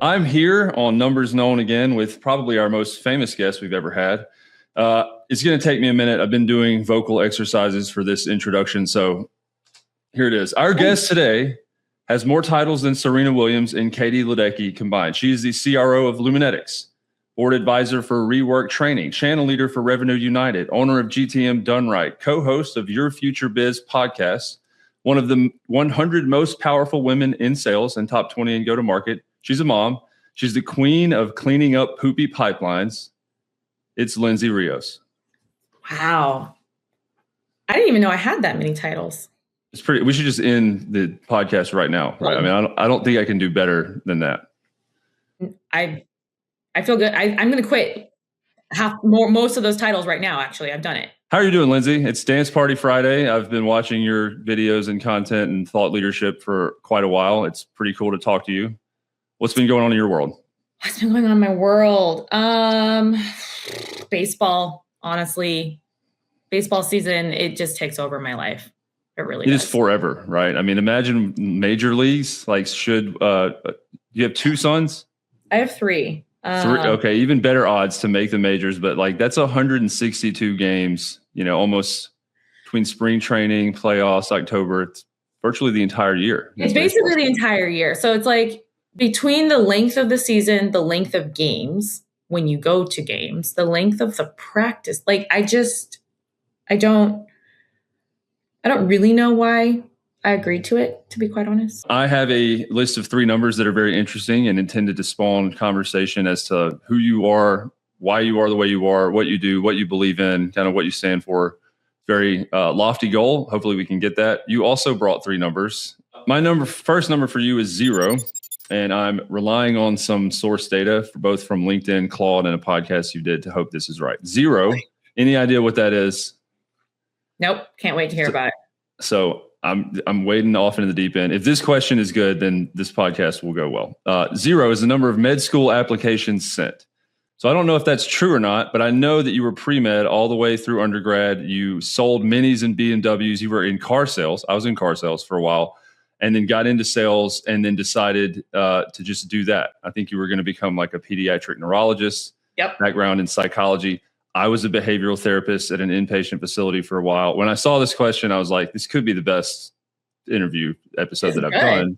I'm here on Numbers Known again with probably our most famous guest we've ever had. It's going to take me a minute. I've been doing vocal exercises for this introduction, so here it is. Our guest today has more titles than Serena Williams and Katie Ledecky combined. She is the CRO of Luminetics, board advisor for Rework Training, channel leader for Revenue United, owner of GTM Done Right, co-host of Your Future Biz podcast, one of the 100 most powerful women in sales and top 20 in go-to-market. She's a mom. She's the queen of cleaning up poopy pipelines. It's Lindsay Rios. Wow. I didn't even know I had that many titles. It's pretty. We should just end the podcast right now. Right? I mean, I don't think I can do better than that. I feel good. I'm going to quit most of those titles right now. Actually, I've done it. How are you doing, Lindsay? It's Dance Party Friday. I've been watching your videos and content and thought leadership for quite a while. It's pretty cool to talk to you. What's been going on in your world? What's been going on in my world? Baseball, honestly. Baseball season, it just takes over my life. It really does. It is forever, right? I mean, imagine major leagues. Like, you have two sons? I have three. Okay, even better odds to make the majors, but like that's 162 games, almost between spring training, playoffs, October. It's virtually the entire year. It's basically the entire year. So it's like between the length of the season, the length of games, when you go to games, the length of the practice. Like I don't really know why I agreed to it, to be quite honest. I have a list of 3 numbers that are very interesting and intended to spawn conversation as to who you are, why you are the way you are, what you do, what you believe in, kind of what you stand for. Very lofty goal. Hopefully we can get that. You also brought 3 numbers. My first number for you is 0. And I'm relying on some source data both from LinkedIn, Claude, and a podcast you did to hope this is right. 0. Any idea what that is? Nope. Can't wait to hear about it. So I'm wading off into the deep end. If this question is good, then this podcast will go well. 0 is the number of med school applications sent. So I don't know if that's true or not, but I know that you were pre-med all the way through undergrad. You sold minis and BMWs. You were in car sales. I was in car sales for a while, and then got into sales and then decided to just do that. I think you were going to become like a pediatric neurologist. Yep. Background in psychology. I was a behavioral therapist at an inpatient facility for a while. When I saw this question, I was like, this could be the best interview episode that I've done.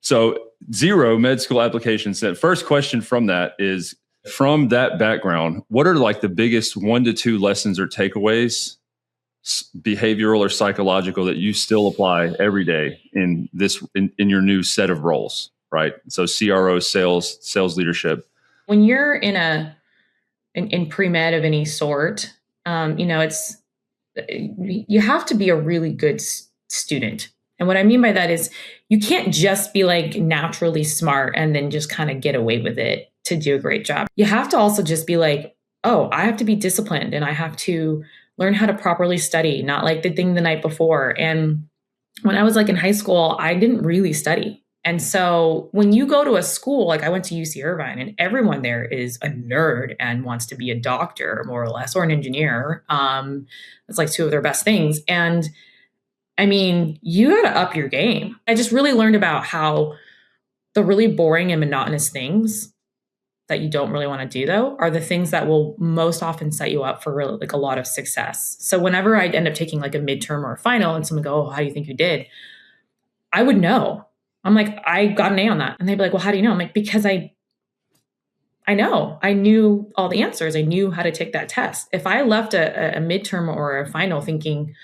So 0 med school applications sent. First question from that is, from that background, what are like the biggest 1 to 2 lessons or takeaways, behavioral or psychological, that you still apply every day in your new set of roles, right? So CRO, sales leadership. When you're in pre-med of any sort, you have to be a really good student. And what I mean by that is you can't just be like naturally smart and then just kind of get away with it to do a great job. You have to also just be like, oh, I have to be disciplined and I have to learn how to properly study, not like the thing the night before. And when I was like in high school, I didn't really study. And so when you go to a school, like I went to UC Irvine, and everyone there is a nerd and wants to be a doctor, more or less, or an engineer. It's like 2 of their best things. And I mean, you got to up your game. I just really learned about how the really boring and monotonous things that you don't really want to do, though, are the things that will most often set you up for really, like a lot of success. So whenever I'd end up taking like a midterm or a final and someone go, oh, how do you think you did? I would know. I'm like, I got an A on that. And they'd be like, well, how do you know? I'm like, because I know. I knew all the answers. I knew how to take that test. If I left a midterm or a final thinking,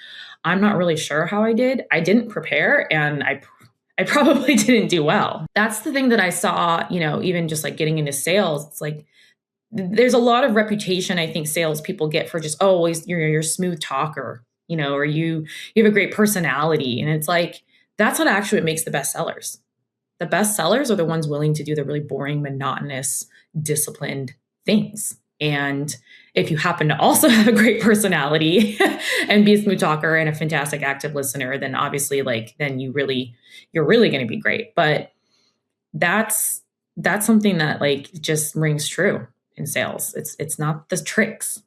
I'm not really sure how I didn't prepare, and I probably didn't do well. That's the thing that I saw, even just like getting into sales. It's like, there's a lot of reputation I think salespeople get for just, oh, you're a smooth talker, or you have a great personality. And it's like, that's not actually what makes the best sellers. The best sellers are the ones willing to do the really boring, monotonous, disciplined things. And if you happen to also have a great personality and be a smooth talker and a fantastic active listener, then obviously you're really going to be great. But that's something that like just rings true in sales. It's not the tricks.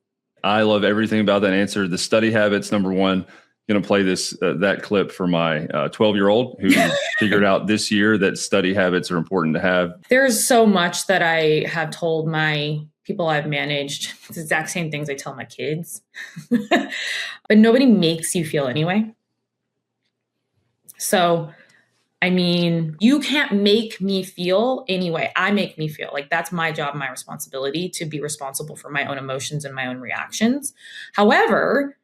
I love everything about that answer. The study habits, number 1. going to play that clip for my 12-year-old who figured out this year that study habits are important to have. There's so much that I have told my people I've managed. It's the exact same things I tell my kids. But nobody makes you feel anyway. So, I mean, you can't make me feel anyway. I make me feel. Like, that's my job, my responsibility, to be responsible for my own emotions and my own reactions. However,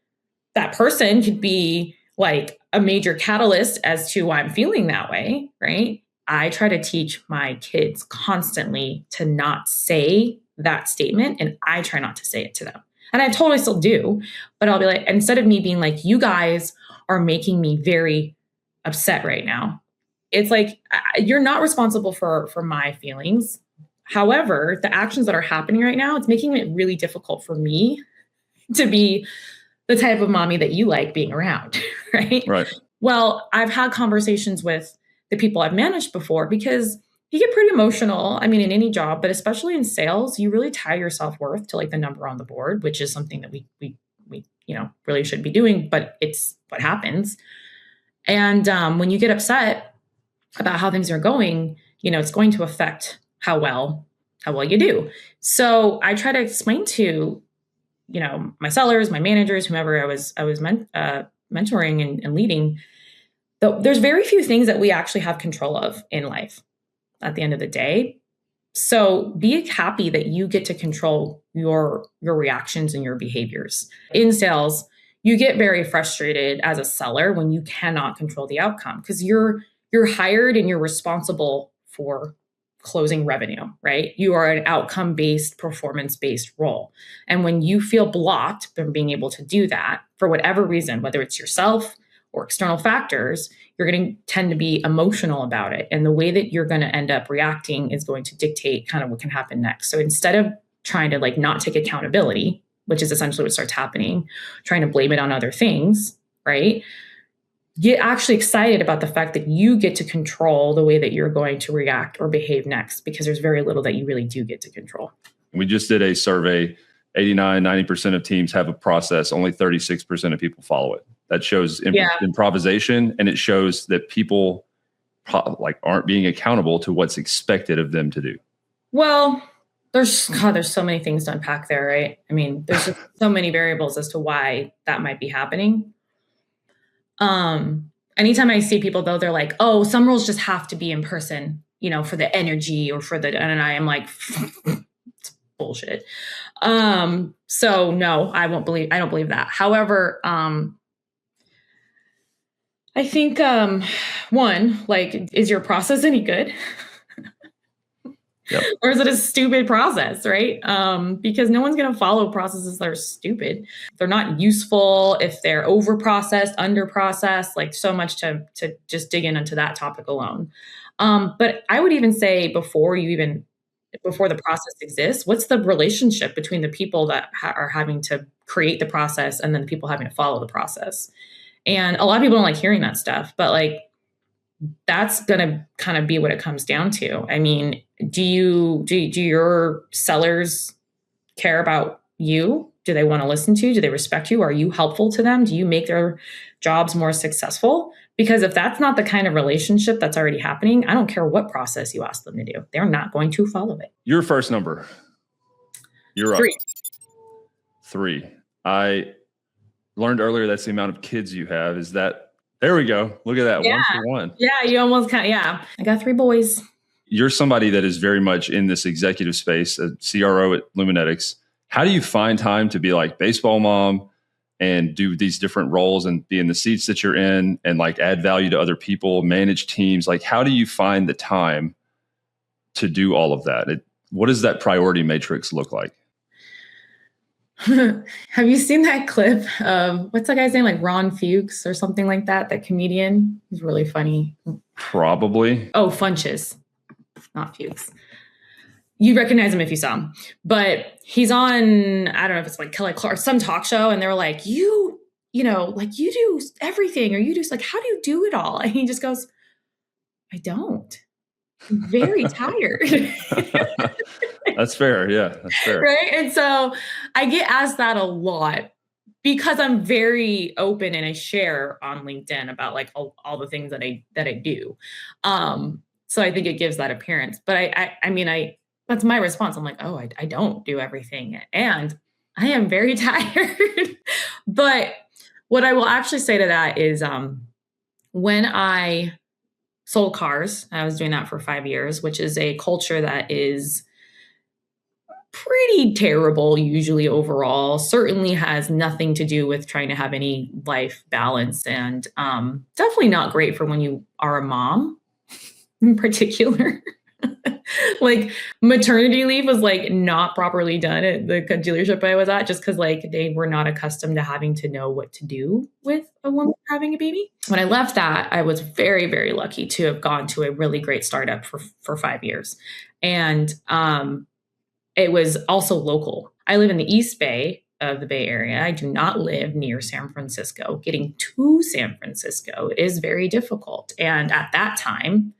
that person could be like a major catalyst as to why I'm feeling that way, right? I try to teach my kids constantly to not say that statement, and I try not to say it to them. And I totally still do, but I'll be like, instead of me being like, you guys are making me very upset right now, it's like, you're not responsible for my feelings. However, the actions that are happening right now, it's making it really difficult for me to be the type of mommy that you like being around, right? Right. Well, I've had conversations with the people I've managed before, because you get pretty emotional. I mean, in any job, but especially in sales, you really tie your self-worth to like the number on the board, which is something that we really should be doing, but it's what happens. And when you get upset about how things are going, it's going to affect how well you do. So I try to explain to my sellers, my managers, whomever I was mentoring and leading, there's very few things that we actually have control of in life at the end of the day. So be happy that you get to control your reactions and your behaviors. In sales, you get very frustrated as a seller when you cannot control the outcome, because you're hired and you're responsible for closing revenue, right? You are an outcome-based, performance-based role. And when you feel blocked from being able to do that for whatever reason, whether it's yourself or external factors, you're going to tend to be emotional about it. And the way that you're going to end up reacting is going to dictate kind of what can happen next. So instead of trying to like not take accountability, which is essentially what starts happening, trying to blame it on other things, right? Get actually excited about the fact that you get to control the way that you're going to react or behave next, because there's very little that you really do get to control. We just did a survey. 90% of teams have a process. Only 36% of people follow it. That shows improvisation, and it shows that people aren't being accountable to what's expected of them to do. Well, there's so many things to unpack there, right? I mean, there's just so many variables as to why that might be happening. Anytime I see people though, they're like, oh, some roles just have to be in person, for the energy or and I am like, it's bullshit. So no, I don't believe that. However, I think, one, like, is your process any good? Yep. Or is it a stupid process, right? Because no one's going to follow processes that are stupid. They're not useful if they're over-processed, under-processed, like so much to just dig into that topic alone. But I would even say before the process exists, what's the relationship between the people that are having to create the process and then the people having to follow the process? And a lot of people don't like hearing that stuff, but like, that's going to kind of be what it comes down to. I mean, do your sellers care about you? Do they want to listen to you? Do they respect you? Are you helpful to them? Do you make their jobs more successful? Because if that's not the kind of relationship that's already happening, I don't care what process you ask them to do. They're not going to follow it. Your first number. You're 3. Up. 3. I learned earlier that's the amount of kids you have. Is that, there we go. Look at that. Yeah. 1 for 1. Yeah, you almost I got 3 boys. You're somebody that is very much in this executive space, a CRO at Luminetics. How do you find time to be like baseball mom and do these different roles and be in the seats that you're in and like add value to other people, manage teams? Like, how do you find the time to do all of that? What does that priority matrix look like? Have you seen that clip of, what's that guy's name? Like Ron Fuchs or something like that? That comedian? He's really funny. Probably. Oh, Funches. Not Fuchs. You recognize him if you saw him. But he's on, I don't know if it's like Kelly Clark, some talk show, and they're like, you do everything, or you do, like, how do you do it all? And he just goes, I don't. I'm very tired. That's fair. Yeah, that's fair. Right. And so I get asked that a lot because I'm very open and I share on LinkedIn about like all the things that I do. So I think it gives that appearance. But I mean, that's my response. I'm like, oh, I don't do everything. And I am very tired. But what I will actually say to that is when I sold cars, I was doing that for 5 years, which is a culture that is pretty terrible usually overall, certainly has nothing to do with trying to have any life balance, and definitely not great for when you are a mom in particular. Like maternity leave was like not properly done at the dealership I was at, just because like they were not accustomed to having to know what to do with a woman having a baby. When I left that, I was very, very lucky to have gone to a really great startup for 5 years. And it was also local. I live in the East Bay of the Bay Area. I do not live near San Francisco. Getting to San Francisco is very difficult. And at that time,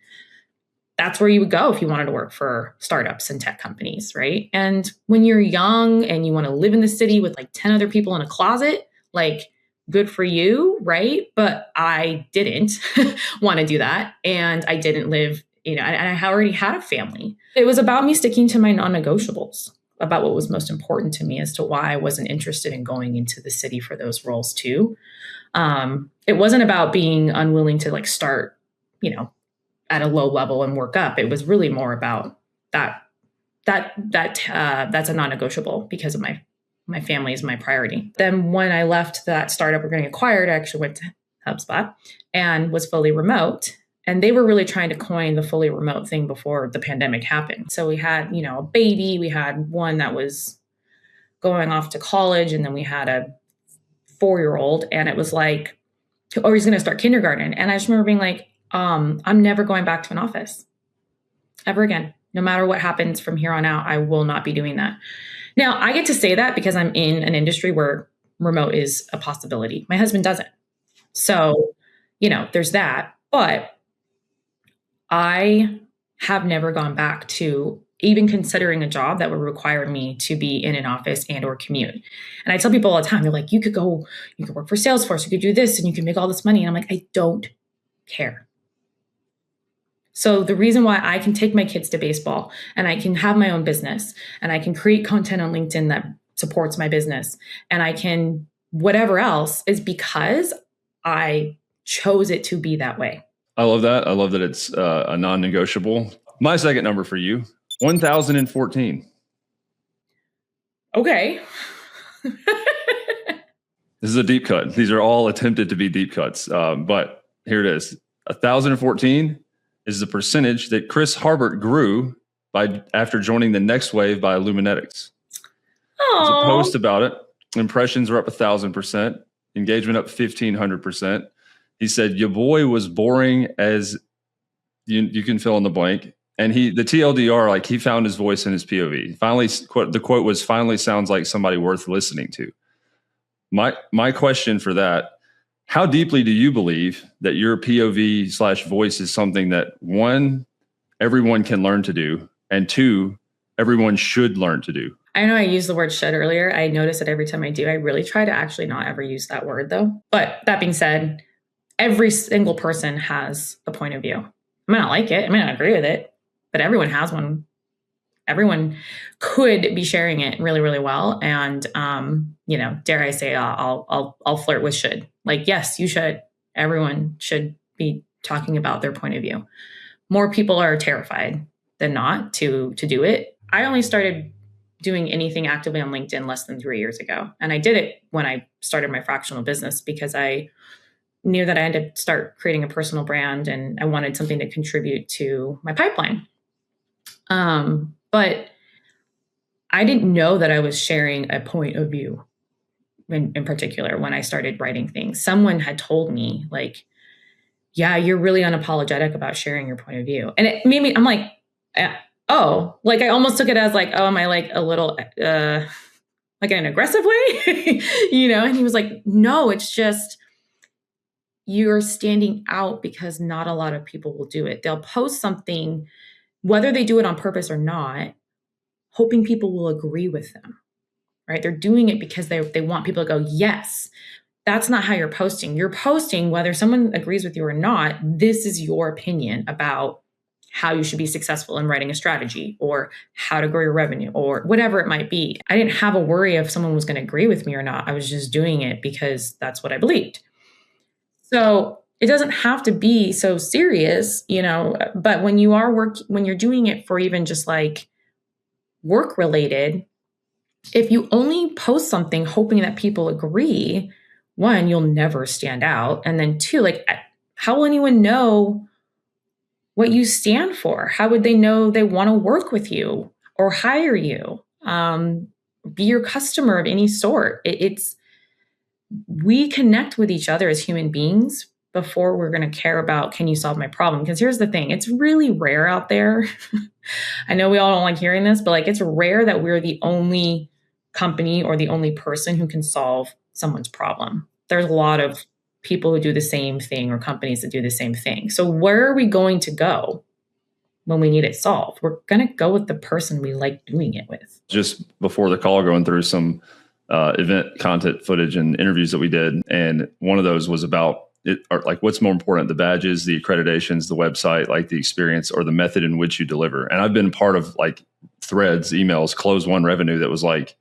that's where you would go if you wanted to work for startups and tech companies, right? And when you're young and you want to live in the city with like 10 other people in a closet, like good for you, right? But I didn't want to do that. And I didn't live, and I already had a family. It was about me sticking to my non-negotiables, about what was most important to me as to why I wasn't interested in going into the city for those roles too. It wasn't about being unwilling to like start, at a low level and work up. It was really more about that's a non-negotiable because of my family is my priority. Then when I left that startup we're getting acquired, I actually went to HubSpot and was fully remote. And they were really trying to coin the fully remote thing before the pandemic happened. So we had, a baby, we had one that was going off to college, and then we had a 4-year-old, and it was like, oh, he's going to start kindergarten. And I just remember being like, I'm never going back to an office ever again. No matter what happens from here on out, I will not be doing that. Now, I get to say that because I'm in an industry where remote is a possibility. My husband doesn't. So, there's that. But I have never gone back to even considering a job that would require me to be in an office and or commute. And I tell people all the time, they're like, you could work for Salesforce, you could do this and you can make all this money. And I'm like, I don't care. So the reason why I can take my kids to baseball and I can have my own business and I can create content on LinkedIn that supports my business and I can whatever else is because I chose it to be that way. I love that. I love that it's a non-negotiable. My second number for you, 1,014. Okay. This is a deep cut. These are all attempted to be deep cuts, but here it is. 1,014 is the percentage that Chris Harbert grew by after joining the Next Wave by Luminetics. There's a post about it. Impressions are up 1,000%. Engagement up 1,500%. He said, "Your boy was boring as you can fill in the blank." And the TLDR, like he found his voice in his POV. Finally, the quote was, "Finally sounds like somebody worth listening to." My question for that: how deeply do you believe that your POV/voice is something that, one, everyone can learn to do, and two, everyone should learn to do? I know I used the word should earlier. I notice it every time I do. I really try to actually not ever use that word though. But that being said, every single person has a point of view. I may not like it. I may not agree with it, but everyone has one. Everyone could be sharing it really, really well. And, dare I say, I'll flirt with should. Like, yes, you should. Everyone should be talking about their point of view. More people are terrified than not to do it. I only started doing anything actively on LinkedIn less than 3 years ago. And I did it when I started my fractional business because I knew that I had to start creating a personal brand and I wanted something to contribute to my pipeline. But I didn't know that I was sharing a point of view in particular when I started writing things. Someone had told me like, yeah, you're really unapologetic about sharing your point of view. And it made me, I'm like, oh, like I almost took it as like, oh, am I like a little, like in an aggressive way, And he was like, no, it's just, you're standing out because not a lot of people will do it. They'll post something, whether they do it on purpose or not, hoping people will agree with them. right? They're doing it because they want people to go, yes. That's not how you're posting. You're posting whether someone agrees with you or not. This is your opinion about how you should be successful in writing a strategy or how to grow your revenue or whatever it might be. I didn't have a worry if someone was going to agree with me or not. I was just doing it because that's what I believed. So it doesn't have to be so serious, but when you're doing it for even just like work related, if you only post something hoping that people agree, one, you'll never stand out. And then two, like, how will anyone know what you stand for? How would they know they want to work with you or hire you? Be your customer of any sort. We connect with each other as human beings before we're going to care about, can you solve my problem? Because here's the thing, it's really rare out there. I know we all don't like hearing this, but like, it's rare that we're the only company or the only person who can solve someone's problem. There's a lot of people who do the same thing or companies that do the same thing. So where are we going to go when we need it solved? We're going to go with the person we like doing it with. Just before the call, going through some event content footage and interviews that we did. And one of those was about it, or like, what's more important, the badges, the accreditations, the website, like the experience, or the method in which you deliver. And I've been part of like threads, emails, close one revenue that was like,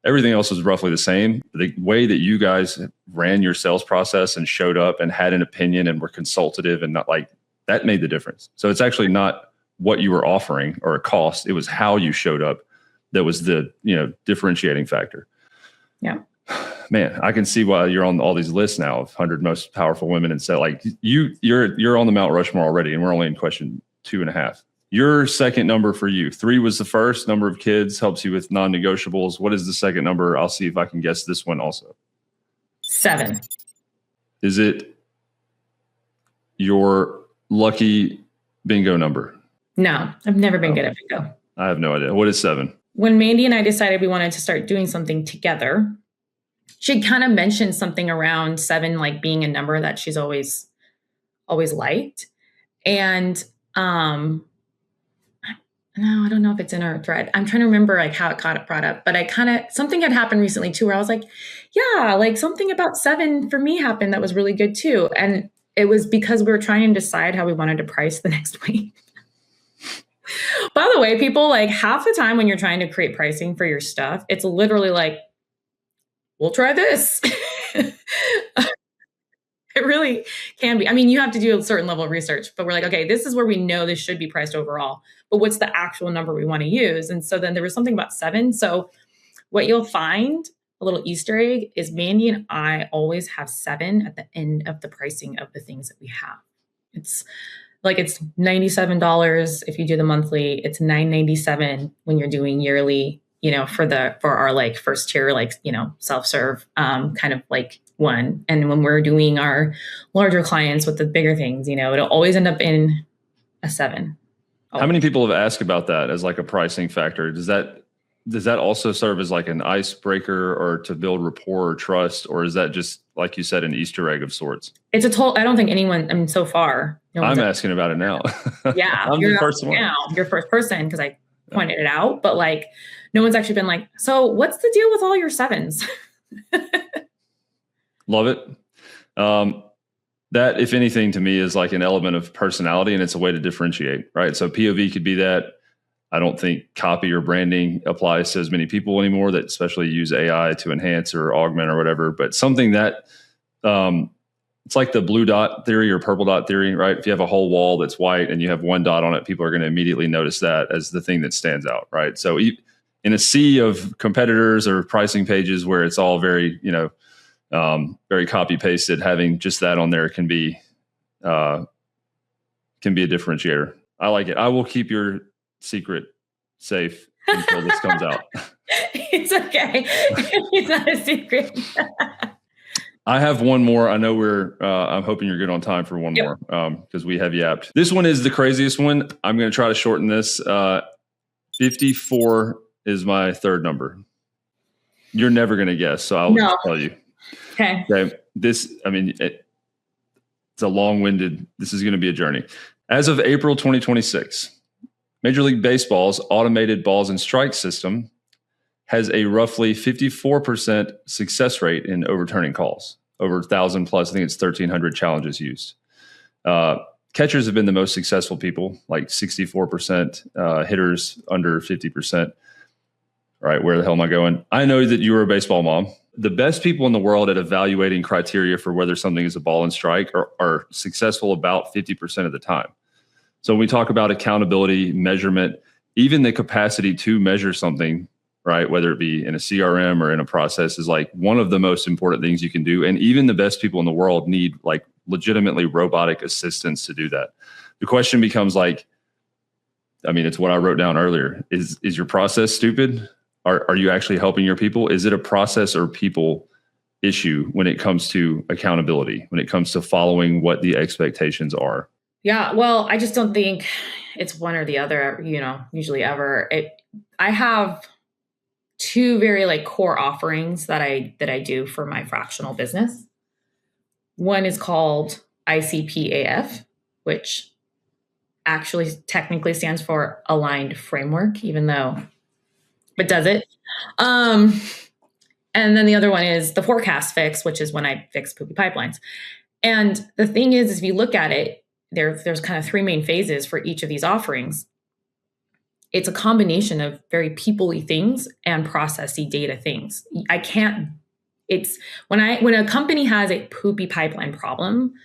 everything else was roughly the same. The way that you guys ran your sales process and showed up and had an opinion and were consultative and not like, that made the difference. So it's actually not what you were offering or a cost. It was how you showed up that was the, differentiating factor. Yeah. Man, I can see why you're on all these lists now of 100 most powerful women. And so like you're on the Mount Rushmore already, and we're only in question 2.5. Your second number for you, 3 was the first. Number of kids helps you with non-negotiables. What is the second number? I'll see if I can guess this one also. 7. Is it your lucky bingo number? No, I've never been good at bingo. I have no idea. What is 7? When Mandy and I decided we wanted to start doing something together, she kind of mentioned something around 7, like being a number that she's always liked. And no, I don't know if it's in our thread. I'm trying to remember like how it brought up, but something had happened recently too, where I was like, yeah, like something about 7 for me happened that was really good too. And it was because we were trying to decide how we wanted to price the next week. By the way, people, like half the time when you're trying to create pricing for your stuff, it's literally like, we'll try this. It really can be. I mean, you have to do a certain level of research, but we're like, okay, this is where we know this should be priced overall, but what's the actual number we want to use? And so then there was something about 7. So what you'll find, a little Easter egg, is Mandy and I always have 7 at the end of the pricing of the things that we have. It's $97 if you do the monthly. It's $9.97 when you're doing yearly, for our like first tier, like, self-serve kind of like one. And when we're doing our larger clients with the bigger things, it'll always end up in a 7. How many people have asked about that as like a pricing factor? Does that also serve as like an icebreaker or to build rapport or trust? Or is that just, like you said, an Easter egg of sorts? It's I don't think anyone, so far. I'm asking about it now. Yeah. I'm the first one. Now, you're first person because I pointed it out, but like no one's actually been like, so what's the deal with all your 7s? Love it. That, if anything, to me is like an element of personality, and it's a way to differentiate, right? So POV could be that. I don't think copy or branding applies to as many people anymore that especially use AI to enhance or augment or whatever, but something that it's like the blue dot theory or purple dot theory, right? If you have a whole wall that's white and you have one dot on it, people are going to immediately notice that as the thing that stands out, right? So in a sea of competitors or pricing pages where it's all very, very copy pasted, having just that on there can be a differentiator. I like it. I will keep your secret safe until this comes out. It's okay. It's not a secret. I have one more. I know I'm hoping you're good on time for one more because we have yapped. This one is the craziest one. I'm going to try to shorten this. 54 is my third number. You're never going to guess, so I'll just tell you. Okay. It's a long-winded, this is going to be a journey. As of April 2026, Major League Baseball's automated balls and strikes system has a roughly 54% success rate in overturning calls, over 1,000 plus. I think it's 1,300 challenges used. Catchers have been the most successful people, like 64%, hitters under 50%. All right, where the hell am I going? I know that you were a baseball mom. The best people in the world at evaluating criteria for whether something is a ball and strike are successful about 50% of the time. So when we talk about accountability, measurement, even the capacity to measure something, right, whether it be in a CRM or in a process, is like one of the most important things you can do. And even the best people in the world need like legitimately robotic assistance to do that. The question becomes like, I mean, it's what I wrote down earlier. Is your process stupid? Are you actually helping your people? Is it a process or people issue when it comes to accountability, when it comes to following what the expectations are? Yeah, well, I just don't think it's one or the other, usually ever. I have two very like core offerings that I do for my fractional business. One is called ICP-AF, which actually technically stands for Aligned Framework, but does it. And then the other one is the Forecast Fix, which is when I fix poopy pipelines. And the thing is if you look at it, there's kind of three main phases for each of these offerings. It's a combination of very people-y things and processy data things. When a company has a poopy pipeline problem,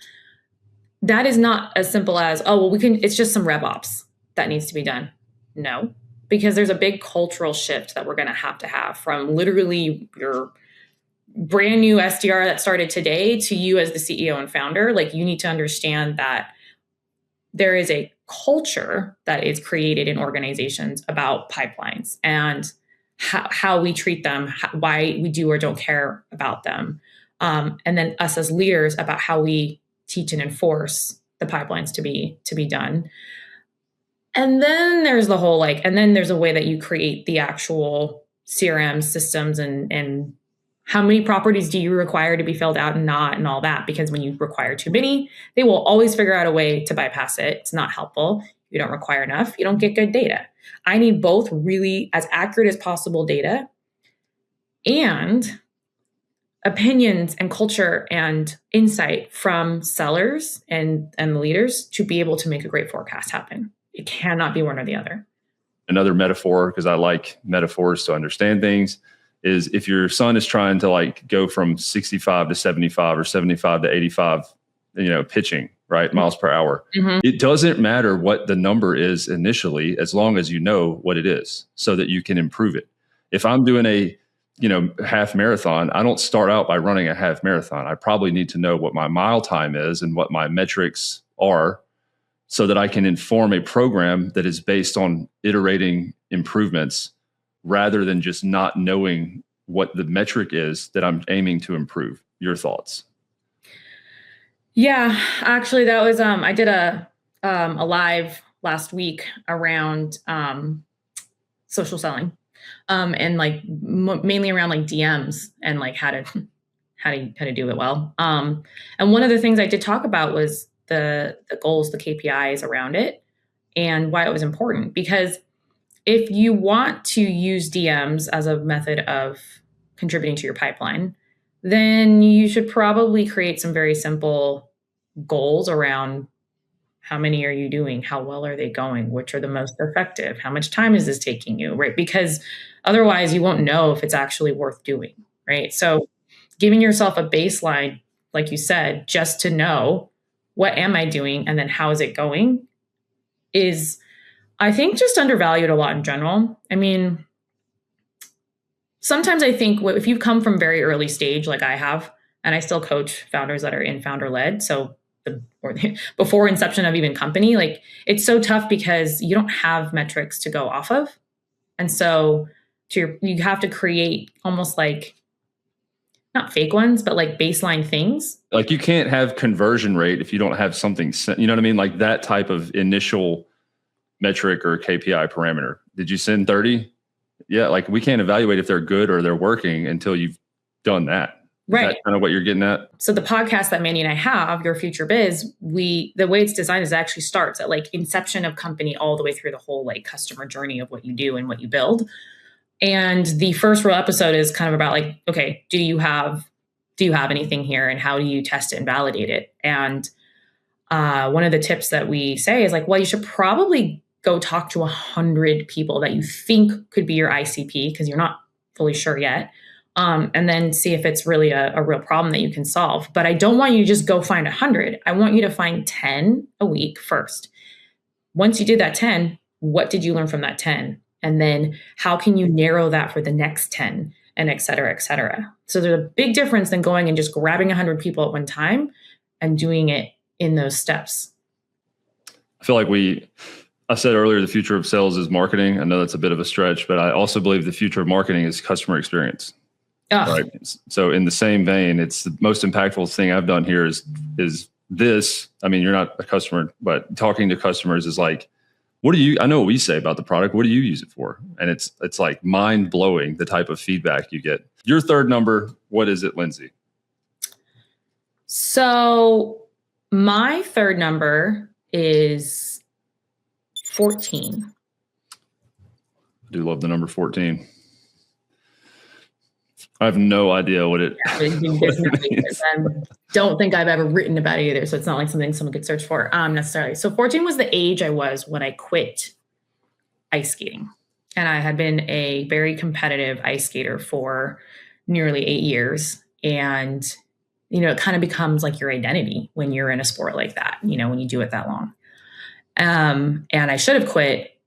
that is not as simple as, it's just some RevOps that needs to be done. No, because there's a big cultural shift that we're going to have from literally your brand new SDR that started today to you as the CEO and founder. Like, you need to understand that there is a culture that is created in organizations about pipelines and how we treat them, why we do or don't care about them. And then us as leaders about how we teach and enforce the pipelines to be done. And then there's the whole and then there's a way that you create the actual CRM systems and how many properties do you require to be filled out and not, and all that, because when you require too many, they will always figure out a way to bypass it. It's not helpful. You don't require enough. You don't get good data. I need both really as accurate as possible data and opinions and culture and insight from sellers and leaders to be able to make a great forecast happen. It cannot be one or the other. Another metaphor, because I like metaphors to understand things, is if your son is trying to go from 65 to 75 or 75 to 85, pitching, right, miles per hour. Mm-hmm. It doesn't matter what the number is initially, as long as you know what it is so that you can improve it. If I'm doing a half marathon, I don't start out by running a half marathon. I probably need to know what my mile time is and what my metrics are so that I can inform a program that is based on iterating improvements rather than just not knowing what the metric is that I'm aiming to improve. Your thoughts? Yeah, actually that was, I did a live last week around social selling. And mainly around DMs and how to do it well. And one of the things I did talk about was the goals, the KPIs around it, and why it was important. Because if you want to use DMs as a method of contributing to your pipeline, then you should probably create some very simple goals around how many are you doing? How well are they going? Which are the most effective? How much time is this taking you, right? Because otherwise you won't know if it's actually worth doing, right? So giving yourself a baseline, like you said, just to know what am I doing and then how is it going is, I think, just undervalued a lot in general. I mean, sometimes I think if you've come from very early stage, like I have, and I still coach founders that are in founder-led, so before inception of even company, it's so tough because you don't have metrics to go off of. And so you have to create almost not fake ones, but baseline things. You can't have conversion rate if you don't have something, you know what I mean? That type of initial metric or KPI parameter. Did you send 30? Yeah. We can't evaluate if they're good or they're working until you've done that. Right. Is that kind of what you're getting at? So the podcast that Mandy and I have, Your Future Biz, the way it's designed is it actually starts at inception of company all the way through the whole customer journey of what you do and what you build. And the first real episode is kind of about like, okay, do you have anything here, and how do you test it and validate it? And one of the tips that we say is like, well, you should probably go talk to 100 people that you think could be your ICP, because you're not fully sure yet. And then see if it's really a real problem that you can solve. But I don't want you to just go find 100. I want you to find 10 a week first. Once you did that 10, what did you learn from that 10? And then how can you narrow that for the next 10, and et cetera, et cetera. So there's a big difference than going and just grabbing 100 people at one time and doing it in those steps. I feel like I said earlier, the future of sales is marketing. I know that's a bit of a stretch, but I also believe the future of marketing is customer experience. Right. So in the same vein, it's the most impactful thing I've done here is this. I mean, you're not a customer, but talking to customers is like, I know what we say about the product. What do you use it for? And it's like mind blowing, the type of feedback you get. Your third number, what is it, Lindsay? So my third number is 14. I do love the number 14. I have no idea what it is. I don't think I've ever written about it either. So it's not like something someone could search for necessarily. So 14 was the age I was when I quit ice skating. And I had been a very competitive ice skater for nearly 8 years. And, it kind of becomes like your identity when you're in a sport like that, when you do it that long. And I should have quit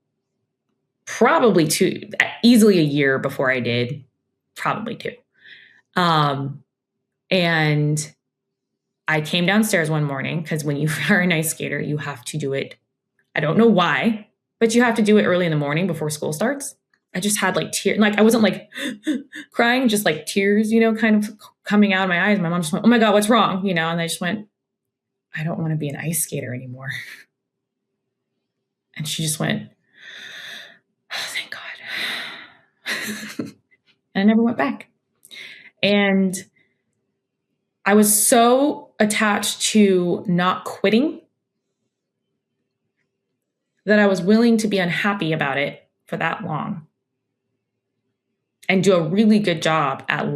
probably easily a year before I did, probably 2. And I came downstairs one morning, because when you are an ice skater, you have to do it. I don't know why, but you have to do it early in the morning before school starts. I just had like tears, like I wasn't like crying, just like tears, kind of coming out of my eyes. My mom just went, "Oh my God, what's wrong?" And I just went, "I don't want to be an ice skater anymore." And she just went, "Oh, thank God." And I never went back. And I was so attached to not quitting that I was willing to be unhappy about it for that long and do a really good job at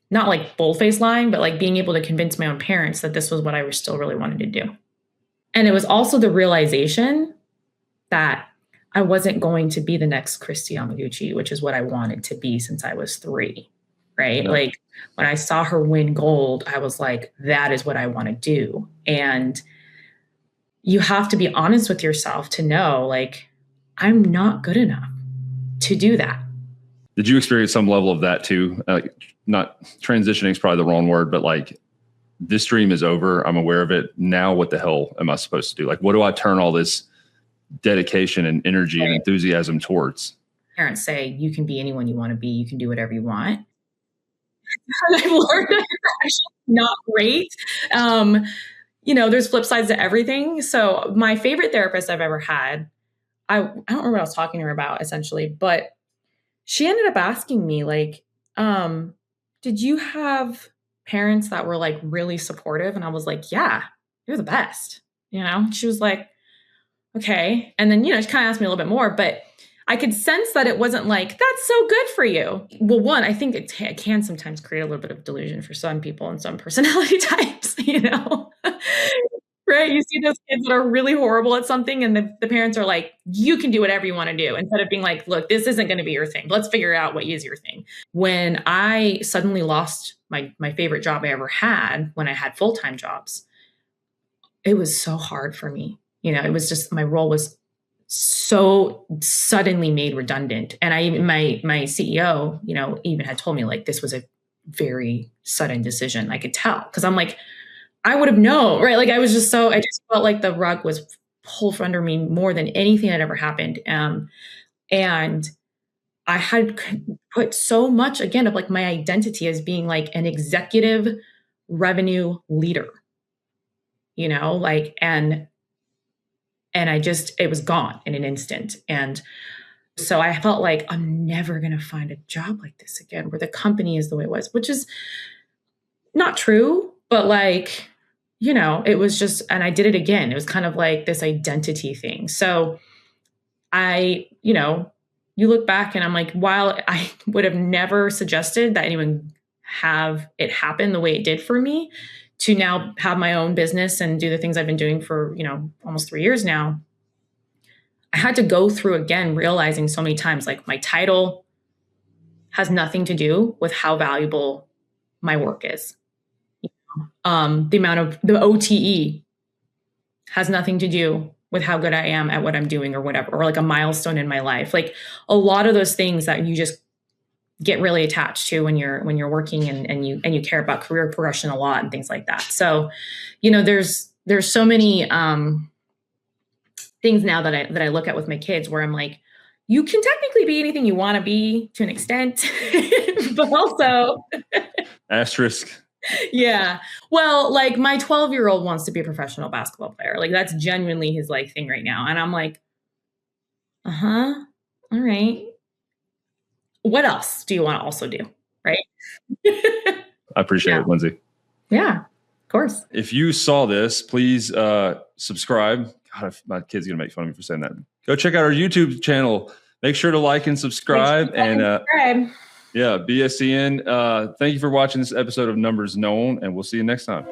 not like bullface lying, but like being able to convince my own parents that this was what I still really wanted to do. And it was also the realization that I wasn't going to be the next Christy Yamaguchi, which is what I wanted to be since I was 3, right? Yeah. Like when I saw her win gold, I was like, that is what I want to do. And you have to be honest with yourself to know, like, I'm not good enough to do that. Did you experience some level of that too? Not transitioning is probably the wrong word, but like, this dream is over. I'm aware of it. Now what the hell am I supposed to do? Like, what do I turn all this dedication and energy and enthusiasm towards? Parents say you can be anyone you want to be. You can do whatever you want. I've learned that it's actually not great. There's flip sides to everything. So my favorite therapist I've ever had, I don't remember what I was talking to her about essentially, but she ended up asking me like, did you have parents that were like really supportive? And I was like, yeah, you're the best. She was like, okay. And then, she kind of asked me a little bit more, but I could sense that it wasn't like, that's so good for you. Well, one, I think it can sometimes create a little bit of delusion for some people and some personality types, right? You see those kids that are really horrible at something and the parents are like, you can do whatever you want to do, instead of being like, look, this isn't going to be your thing. Let's figure out what is your thing. When I suddenly lost my favorite job I ever had, when I had full-time jobs, it was so hard for me. It was just, my role was so suddenly made redundant. And my CEO, even had told me like, this was a very sudden decision. I could tell, because I'm like, I would have known, right? Like I just felt like the rug was pulled under me more than anything that ever happened. And I had put so much, again, of like my identity as being like an executive revenue leader, and it was gone in an instant. And so I felt like I'm never going to find a job like this again, where the company is the way it was, which is not true, but like, it was just, and I did it again. It was kind of like this identity thing. So I, you look back and I'm like, while I would have never suggested that anyone have it happen the way it did for me, to now have my own business and do the things I've been doing for, almost 3 years now, I had to go through again, realizing so many times, like, my title has nothing to do with how valuable my work is. The amount of the OTE has nothing to do with how good I am at what I'm doing or whatever, or like a milestone in my life. Like, a lot of those things that you just get really attached to when you're working and you care about career progression a lot and things like that. So, there's so many things now that I look at with my kids where I'm like, you can technically be anything you want to be to an extent, but also asterisk. Yeah. Well, like, my 12-year-old wants to be a professional basketball player. Like, that's genuinely his like thing right now. And I'm like, all right. What else do you want to also do? Right. I appreciate it, Lindsay. Yeah, of course. If you saw this, please subscribe. God, my kid's going to make fun of me for saying that. Go check out our YouTube channel. Make sure to like and subscribe. Subscribe. Yeah, BSCN. Thank you for watching this episode of Numbers Known, and we'll see you next time.